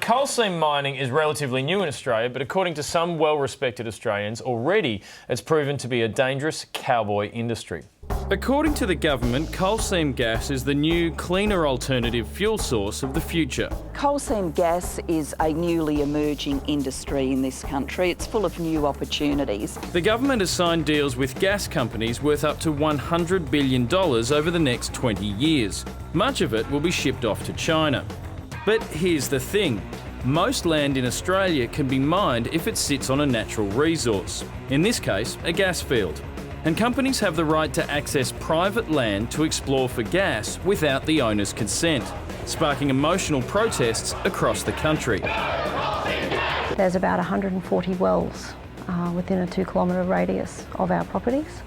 coal seam mining is relatively new in Australia, but according to some well-respected Australians, already it's proven to be a dangerous cowboy industry. According to the government, coal seam gas is the new, cleaner alternative fuel source of the future. Coal seam gas is a newly emerging industry in this country. It's full of new opportunities. The government has signed deals with gas companies worth up to $100 billion over the next 20 years. Much of it will be shipped off to China. But here's the thing. Most land in Australia can be mined if it sits on a natural resource, in this case, a gas field. And companies have the right to access private land to explore for gas without the owner's consent, sparking emotional protests across the country. There's about 140 wells within a 2-kilometre radius of our properties,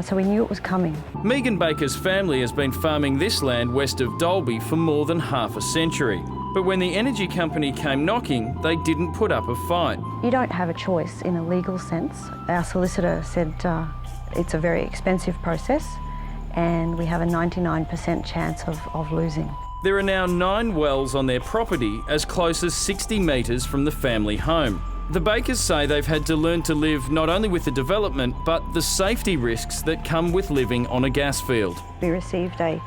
so we knew it was coming. Megan Baker's family has been farming this land west of Dalby for more than half a century. But when the energy company came knocking, they didn't put up a fight. You don't have a choice in a legal sense. Our solicitor said it's a very expensive process and we have a 99% chance of losing. There are now 9 wells on their property as close as 60 metres from the family home. The Bakers say they've had to learn to live not only with the development, but the safety risks that come with living on a gas field. We received a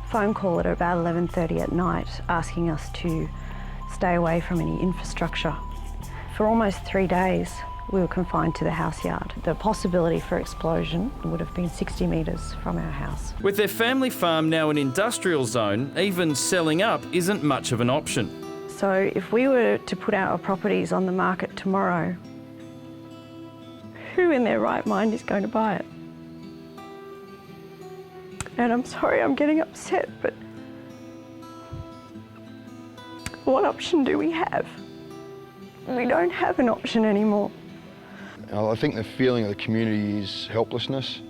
phone call at about 11:30 at night asking us to stay away from any infrastructure. For almost 3 days, we were confined to the house yard. The possibility for explosion would have been 60 metres from our house. With their family farm now an industrial zone, even selling up isn't much of an option. So if we were to put our properties on the market tomorrow, who in their right mind is going to buy it? And I'm sorry I'm getting upset, but what option do we have? We don't have an option anymore. I think the feeling of the community is helplessness.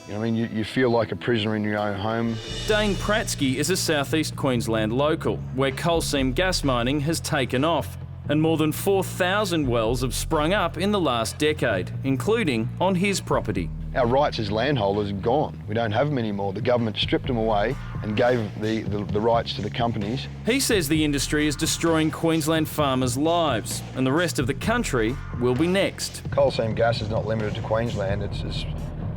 You know, I mean, you feel like a prisoner in your own home. Dayne Pratzky is a southeast Queensland local, where coal seam gas mining has taken off, and more than 4,000 wells have sprung up in the last decade, including on his property. Our rights as landholders are gone. We don't have them anymore. The government stripped them away and gave the rights to the companies. He says the industry is destroying Queensland farmers' lives, and the rest of the country will be next. Coal seam gas is not limited to Queensland. It's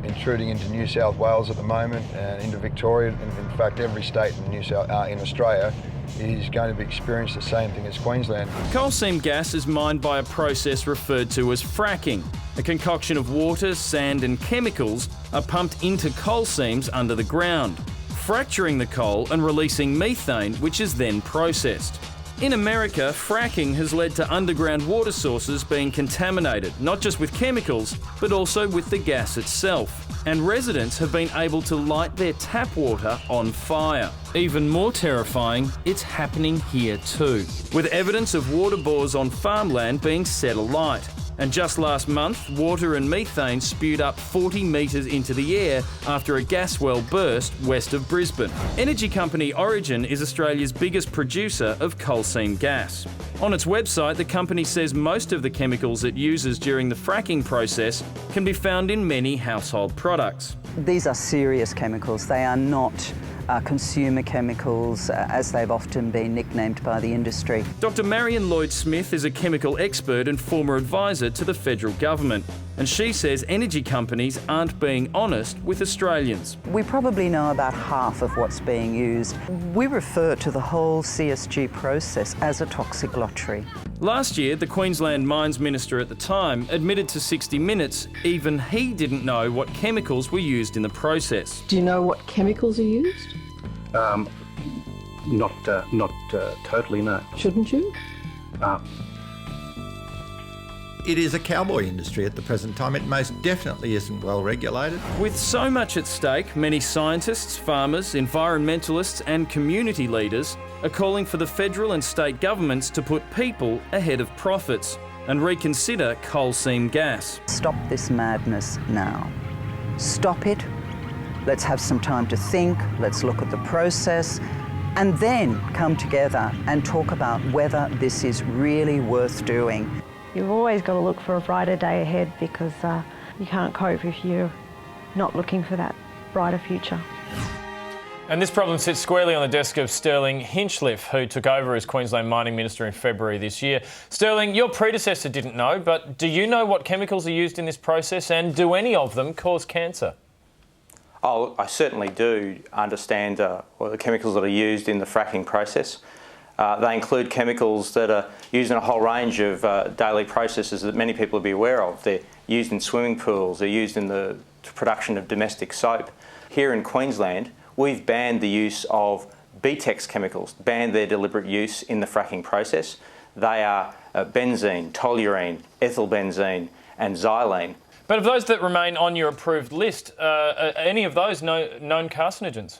intruding into New South Wales at the moment and into Victoria. In fact, every state in Australia is going to be experiencing the same thing as Queensland. Coal seam gas is mined by a process referred to as fracking. A concoction of water, sand and chemicals are pumped into coal seams under the ground, fracturing the coal and releasing methane, which is then processed. In America, fracking has led to underground water sources being contaminated, not just with chemicals, but also with the gas itself. And residents have been able to light their tap water on fire. Even more terrifying, it's happening here too, with evidence of water bores on farmland being set alight. And just last month, water and methane spewed up 40 metres into the air after a gas well burst west of Brisbane. Energy company Origin is Australia's biggest producer of coal seam gas. On its website, the company says most of the chemicals it uses during the fracking process can be found in many household products. These are serious chemicals. They are not consumer chemicals, as they've often been nicknamed by the industry. Dr. MARIANN LLOYD-SMITH is a chemical expert and former advisor to the federal government, and she says energy companies aren't being honest with Australians. We probably know about half of what's being used. We refer to the whole CSG process as a toxic lottery. Last year, the Queensland Mines Minister at the time admitted to 60 Minutes even he didn't know what chemicals were used in the process. Do you know what chemicals are used? Not totally, no. Shouldn't you? It is a cowboy industry at the present time. It most definitely isn't well regulated. With so much at stake, many scientists, farmers, environmentalists and community leaders are calling for the federal and state governments to put people ahead of profits and reconsider coal seam gas. Stop this madness now. Stop it. Let's have some time to think. Let's look at the process and then come together and talk about whether this is really worth doing. You've always got to look for a brighter day ahead because you can't cope if you're not looking for that brighter future. And this problem sits squarely on the desk of Sterling Hinchliffe, who took over as Queensland Mining Minister in February this year. Sterling, your predecessor didn't know, but do you know what chemicals are used in this process, and do any of them cause cancer? Oh, I certainly do understand the chemicals that are used in the fracking process. They include chemicals that are used in a whole range of daily processes that many people will be aware of. They're used in swimming pools, they're used in the production of domestic soap. Here in Queensland, we've banned the use of BTEX chemicals, banned their deliberate use in the fracking process. They are benzene, toluene, ethylbenzene and xylene. But of those that remain on your approved list, are any of those known carcinogens?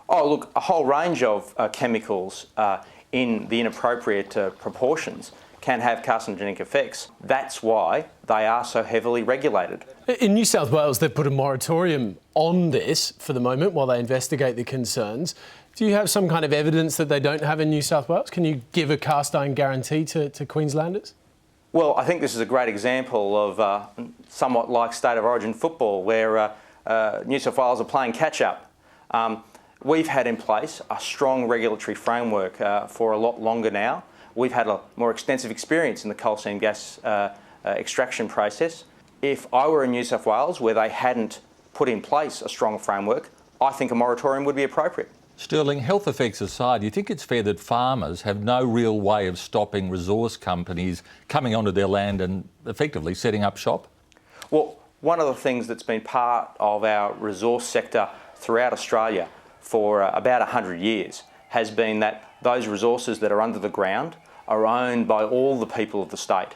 Oh, look, a whole range of chemicals in the inappropriate proportions can have carcinogenic effects. That's why they are so heavily regulated. In New South Wales, they've put a moratorium on this for the moment while they investigate the concerns. Do you have some kind of evidence that they don't have in New South Wales? Can you give a cast iron guarantee to Queenslanders? Well, I think this is a great example of somewhat like State of Origin football, where New South Wales are playing catch-up. We've had in place a strong regulatory framework for a lot longer now. We've had a more extensive experience in the coal seam gas extraction process. If I were in New South Wales, where they hadn't put in place a strong framework, I think a moratorium would be appropriate. Sterling, health effects aside, do you think it's fair that farmers have no real way of stopping resource companies coming onto their land and effectively setting up shop? Well, one of the things that's been part of our resource sector throughout Australia for about 100 years has been that those resources that are under the ground are owned by all the people of the state.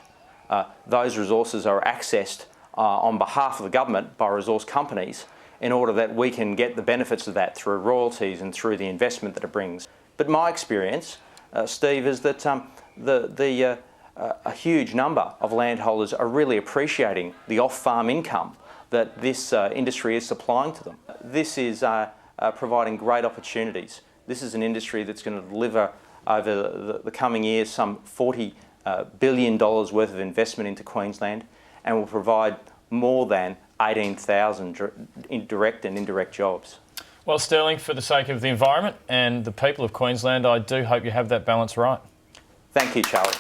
Those resources are accessed on behalf of the government by resource companies in order that we can get the benefits of that through royalties and through the investment that it brings. But my experience, Steve, is that a huge number of landholders are really appreciating the off-farm income that this industry is supplying to them. This is providing great opportunities. This is an industry that's going to deliver over the coming years some $40 billion worth of investment into Queensland, and will provide more than 18,000 direct and indirect jobs. Well, Sterling, for the sake of the environment and the people of Queensland, I do hope you have that balance right. Thank you, Charlie.